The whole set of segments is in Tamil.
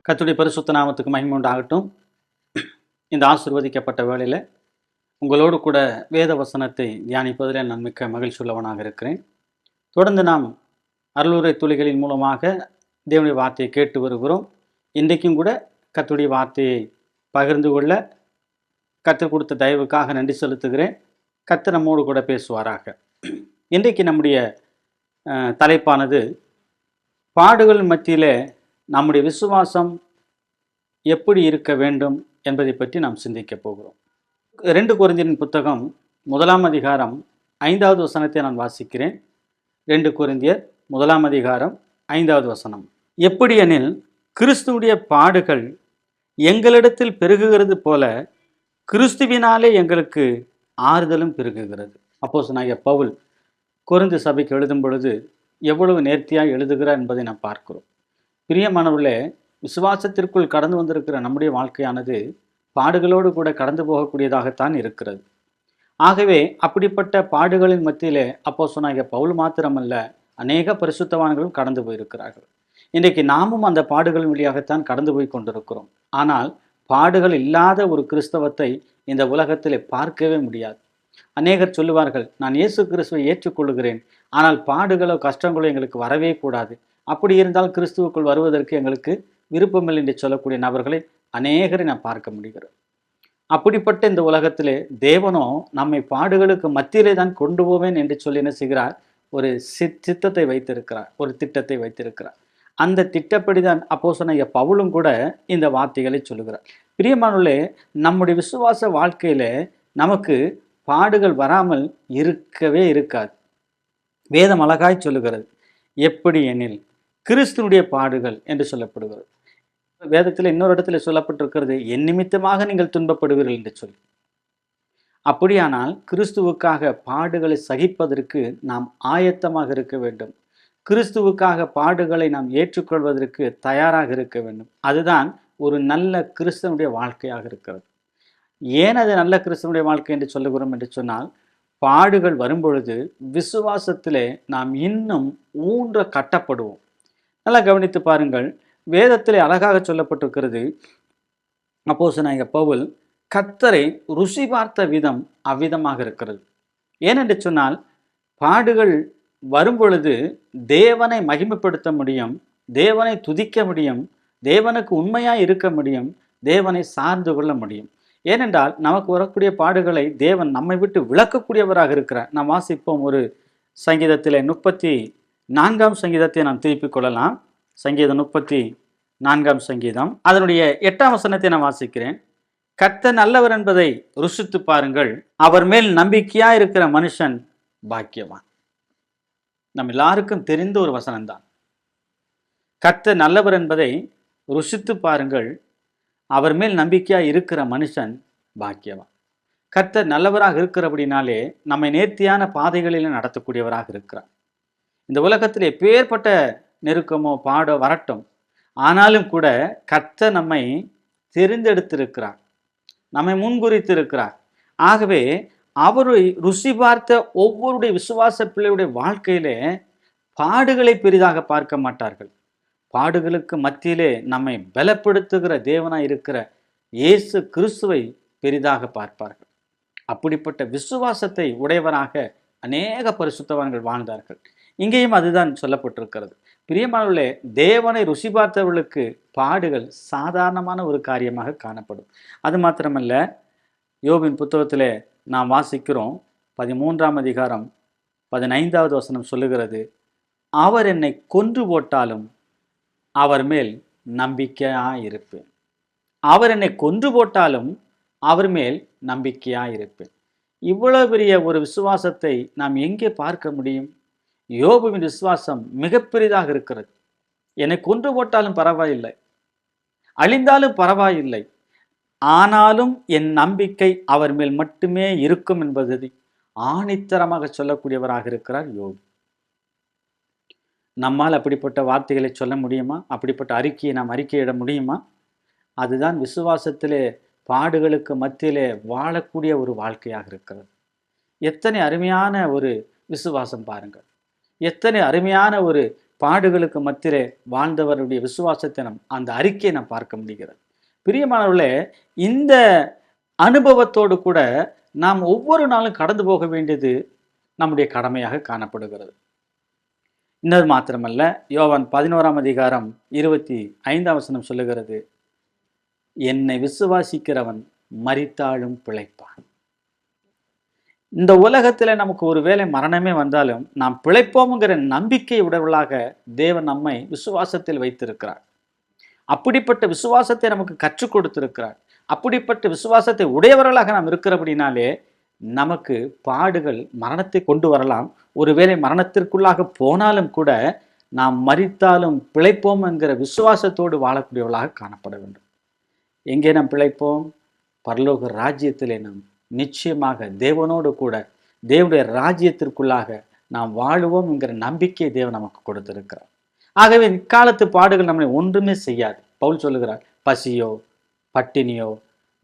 கர்த்தருடைய பரிசுத்த நாமத்துக்கு மகிமை உண்டாகட்டும். இந்த ஆசீர்வதிக்கப்பட்ட வேளையில் உங்களோடு கூட வேத வசனத்தை தியானிப்பதில் நான் மிக்க மகிழ்ச்சி உள்ளவனாக இருக்கிறேன். தொடர்ந்து நாம் அருளுரை துளிகளின் மூலமாக தேவனுடைய வார்த்தையை கேட்டு வருகிறோம். இன்றைக்கும் கூட கர்த்தருடைய வார்த்தையை பகிர்ந்து கொள்ள கர்த்தர் கொடுத்த தயவுக்காக நன்றி செலுத்துகிறேன். கர்த்தர் நம்மோடு கூட பேசுவாராக. இன்றைக்கு நம்முடைய தலைப்பானது பாடுகள் மத்தியிலே நம்முடைய விசுவாசம் எப்படி இருக்க வேண்டும் என்பதை பற்றி நாம் சிந்திக்க போகிறோம். 2 கொரிந்தியரின் புத்தகம் 1ஆம் அதிகாரம் 5வது வசனத்தை நான் வாசிக்கிறேன். 2 கொரிந்தியர் 1ஆம் அதிகாரம் 5வது வசனம். எப்படியெனில் கிறிஸ்துவுடைய பாடுகள் எங்களிடத்தில் பெருகுகிறது போல கிறிஸ்துவினாலே எங்களுக்கு ஆறுதலும் பெருகுகிறது. அப்போஸ்தலனாகிய பவுல் கொரிந்து சபைக்கு எழுதும் பொழுது எவ்வளவு நேர்த்தியாக எழுதுகிறார் என்பதை நாம் பார்க்கிறோம். பிரியமானவர்களே, விசுவாசத்திற்குள் கடந்து வந்திருக்கிற நம்முடைய வாழ்க்கையானது பாடுகளோடு கூட கடந்து போகக்கூடியதாகத்தான் இருக்கிறது. ஆகவே அப்படிப்பட்ட பாடுகளின் மத்தியிலே அப்போஸ்தலனாகிய பவுல் மாத்திரமல்ல, அநேக பரிசுத்தவான்களும் கடந்து போயிருக்கிறார்கள். இன்றைக்கு நாமும் அந்த பாடுகளின் வழியாகத்தான் கடந்து போய் கொண்டிருக்கிறோம். ஆனால் பாடுகள் இல்லாத ஒரு கிறிஸ்தவத்தை இந்த உலகத்திலே பார்க்கவே முடியாது. அநேகர் சொல்லுவார்கள், நான் இயேசு கிறிஸ்துவை ஏற்றுக்கொள்கிறேன், ஆனால் பாடுகளோ கஷ்டங்களோ எங்களுக்கு வரவே கூடாது, அப்படி இருந்தால் கிறிஸ்துவுக்குள் வருவதற்கு எங்களுக்கு விருப்பமில்லை என்று சொல்லக்கூடிய நபர்களை அநேகரை நான் பார்க்க முடிகிறது. அப்படிப்பட்ட இந்த உலகத்திலே தேவனோ நம்மை பாடுகளுக்கு மத்தியிலே தான் கொண்டு போவேன் என்று சொல்லி என்ன செய்கிறார்? ஒரு சித்தத்தை வைத்திருக்கிறார், ஒரு திட்டத்தை வைத்திருக்கிறார். அந்த திட்டப்படிதான் அப்போஸ்தலனாகிய பவுலும் கூட இந்த வார்த்தைகளை சொல்லுகிறார். பிரியமானவர்களே, நம்முடைய விசுவாச வாழ்க்கையில நமக்கு பாடுகள் வராமல் இருக்கவே இருக்காது. வேதம் அழகாய் சொல்லுகிறது. எப்படி எனில் கிறிஸ்துனுடைய பாடுகள் என்று சொல்லப்படுகிறது. வேதத்தில் இன்னொரு இடத்துல சொல்லப்பட்டிருக்கிறது, என் நிமித்தமாக நீங்கள் துன்பப்படுவீர்கள் என்று சொல்லி. அப்படியானால் கிறிஸ்துவுக்காக பாடுகளை சகிப்பதற்கு நாம் ஆயத்தமாக இருக்க வேண்டும். கிறிஸ்துவுக்காக பாடுகளை நாம் ஏற்றுக்கொள்வதற்கு தயாராக இருக்க வேண்டும். அதுதான் ஒரு நல்ல கிறிஸ்தவனுடைய வாழ்க்கையாக இருக்கிறது. ஏன் அது நல்ல கிறிஸ்தவனுடைய வாழ்க்கை என்று சொல்லுகிறோம் என்று சொன்னால், பாடுகள் வரும்பொழுது விசுவாசத்திலே நாம் இன்னும் ஊன்ற கட்டப்படுவோம். நல்லா கவனித்து பாருங்கள். வேதத்திலே அழகாக சொல்லப்பட்டிருக்கிறது, அப்போஸ்தலனாகிய பவுல் கர்த்தரை ருசி பார்த்த விதம் அவ்விதமாக இருக்கிறது. ஏனென்று சொன்னால், பாடுகள் வரும்பொழுது தேவனை மகிமைப்படுத்த முடியும், தேவனை துதிக்க முடியும், தேவனுக்கு உண்மையாக இருக்க முடியும், தேவனை சார்ந்து கொள்ள முடியும். ஏனென்றால் நமக்கு வரக்கூடிய பாடுகளை தேவன் நம்மை விட்டு விலக்கக்கூடியவராக இருக்கிறார். நாம் வாசிப்போம் ஒரு சங்கீதத்தில் 34ஆம் சங்கீதத்தை நாம் திருப்பிக் கொள்ளலாம். சங்கீதம் 34ஆம் சங்கீதம் அதனுடைய 8ஆம் வசனத்தை நான் வாசிக்கிறேன். கர்த்தர் நல்லவர் என்பதை ருசித்து பாருங்கள், அவர் மேல் நம்பிக்கையா இருக்கிற மனுஷன் பாக்கியவான். நம்ம எல்லாருக்கும் தெரிந்த ஒரு வசனம்தான். கர்த்தர் நல்லவர் என்பதை ருசித்து பாருங்கள், அவர் மேல் நம்பிக்கையா இருக்கிற மனுஷன் பாக்கியவான். கர்த்தர் நல்லவராக இருக்கிறபடினாலே நம்மை நேர்த்தியான பாதைகளில் நடத்தக்கூடியவராக இருக்கிறார். இந்த உலகத்தில் எப்பேற்பட்ட நெருக்கமோ பாடோ வரட்டும், ஆனாலும் கூட கர்த்தர் நம்மை தெரிந்தெடுத்திருக்கிறார், நம்மை முன்குறித்திருக்கிறார். ஆகவே அவரை ருசி பார்த்த ஒவ்வொருடைய விசுவாச பிள்ளையுடைய வாழ்க்கையிலே பாடுகளை பெரிதாக பார்க்க மாட்டார்கள். பாடுகளுக்கு மத்தியிலே நம்மை பலப்படுத்துகிற தேவனாய் இருக்கிற இயேசு கிறிஸ்துவை பெரிதாக பார்ப்பார்கள். அப்படிப்பட்ட விசுவாசத்தை உடையவராக அநேக பரிசுத்தவான்கள் வாழ்ந்தார்கள். இங்கேயும் அதுதான் சொல்லப்பட்டிருக்கிறது. பிரியமானவர்களே, தேவனை ருசி பார்த்தவர்களுக்கு பாடுகள் சாதாரணமான ஒரு காரியமாக காணப்படும். அது மாத்திரமல்ல, யோபின் புத்தகத்திலே நாம் வாசிக்கிறோம், 13ஆம் அதிகாரம் 15வது வசனம் சொல்லுகிறது, அவர் என்னை கொன்று போட்டாலும் அவர் மேல் நம்பிக்கையாயிருப்பேன். அவர் என்னை கொன்று போட்டாலும் அவர் மேல் நம்பிக்கையாயிருப்பேன். இவ்வளவு பெரிய ஒரு விசுவாசத்தை நாம் எங்கே பார்க்க முடியும்? யோபுவின் விசுவாசம் மிகப்பெரிதாக இருக்கிறது. என்னை கொன்று போட்டாலும் பரவாயில்லை, அழிந்தாலும் பரவாயில்லை, ஆனாலும் என் நம்பிக்கை அவர் மேல் மட்டுமே இருக்கும் என்பதை ஆணித்தரமாக சொல்லக்கூடியவராக இருக்கிறார் யோபு. நம்மால் அப்படிப்பட்ட வார்த்தைகளை சொல்ல முடியுமா? அப்படிப்பட்ட அறிக்கையை நாம் அறிக்கையிட முடியுமா? அதுதான் விசுவாசத்திலே பாடுகளுக்கு மத்தியிலே வாழக்கூடிய ஒரு வாழ்க்கையாக இருக்கிறது. எத்தனை அருமையான ஒரு விசுவாசம் பாருங்கள், எத்தனை அருமையான ஒரு பாடுகளுக்கு மத்தியிலே வாழ்ந்தவருடைய விசுவாசத்தை அந்த அறிக்கையை நாம் பார்க்க முடிகிறது. பிரியமானவர்களே, இந்த அனுபவத்தோடு கூட நாம் ஒவ்வொரு நாளும் கடந்து போக வேண்டியது நம்முடைய கடமையாக காணப்படுகிறது. இன்னது மாத்திரமல்ல, யோவான் 11:25 சொல்லுகிறது, என்னை விசுவாசிக்கிறவன் மரித்தாலும் பிழைப்பான். இந்த உலகத்தில் நமக்கு ஒருவேளை மரணமே வந்தாலும் நாம் பிழைப்போம்ங்கிற நம்பிக்கை உடையவர்களாக தேவன் நம்மை விசுவாசத்தில் வைத்திருக்கிறார். அப்படிப்பட்ட விசுவாசத்தை நமக்கு கற்றுக் கொடுத்திருக்கிறார். அப்படிப்பட்ட விசுவாசத்தை உடையவர்களாக நாம் இருக்கிறபடினாலே நமக்கு பாடுகள் மரணத்தை கொண்டு வரலாம். ஒருவேளை மரணத்திற்குள்ளாக போனாலும் கூட நாம் மரித்தாலும் பிழைப்போம் என்கிற விசுவாசத்தோடு வாழக்கூடியவர்களாக காணப்பட வேண்டும். எங்கே நாம் பிழைப்போம்? பரலோக ராஜ்யத்திலே நாம் நிச்சயமாக தேவனோடு கூட தேவனுடைய ராஜ்யத்திற்குள்ளாக நாம் வாழுவோம் என்கிற நம்பிக்கையை தேவன் நமக்கு கொடுத்திருக்கிறார். ஆகவே இக்காலத்து பாடுகள் நம்மளை ஒன்றுமே செய்யாது. பவுல் சொல்லுகிறார், பசியோ பட்டினியோ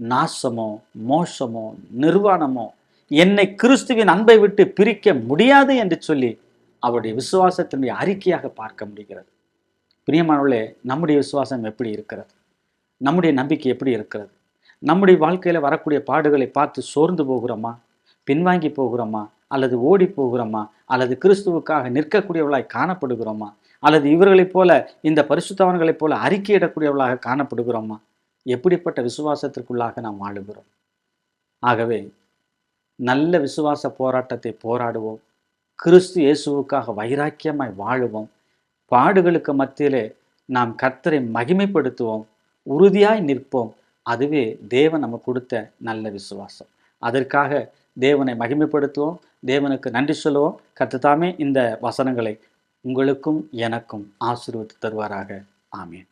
நாசமோ மோசமோ நிர்வாணமோ என்னை கிறிஸ்துவின் அன்பை விட்டு பிரிக்க முடியாது என்று சொல்லி அவருடைய விசுவாசத்தினுடைய அறிக்கையாக பார்க்க முடிகிறது. பிரியமானவர்களே, நம்முடைய விசுவாசம் எப்படி இருக்கிறது? நம்முடைய நம்பிக்கை எப்படி இருக்கிறது? நம்முடைய வாழ்க்கையில் வரக்கூடிய பாடுகளை பார்த்து சோர்ந்து போகிறோமா, பின்வாங்கி போகிறோமா, அல்லது ஓடி போகிறோமா, அல்லது கிறிஸ்துவுக்காக நிற்கக்கூடியவர்களாய் காணப்படுகிறோமா, அல்லது இவர்களைப் போல இந்த பரிசுத்தவான்களைப் போல அறிக்கையிடக்கூடியவர்களாக காணப்படுகிறோமா? எப்படிப்பட்ட விசுவாசத்திற்குள்ளாக நாம் வாழுகிறோம்? ஆகவே நல்ல விசுவாச போராட்டத்தை போராடுவோம். கிறிஸ்து இயேசுவுக்காக வைராக்கியமாய் வாழுவோம். பாடுகளுக்கு மத்தியிலே நாம் கர்த்தரை மகிமைப்படுத்துவோம். உறுதியாய் நிற்போம். அதுவே தேவன் நமக்கு கொடுத்த நல்ல விசுவாசம். அதற்காக தேவனை மகிமைப்படுத்துவோம். தேவனுக்கு நன்றி சொல்லுவோம். கர்த்தர் தாமே இந்த வசனங்களை உங்களுக்கும் எனக்கும் ஆசீர்வதித்து தருவாராக. ஆமீன்.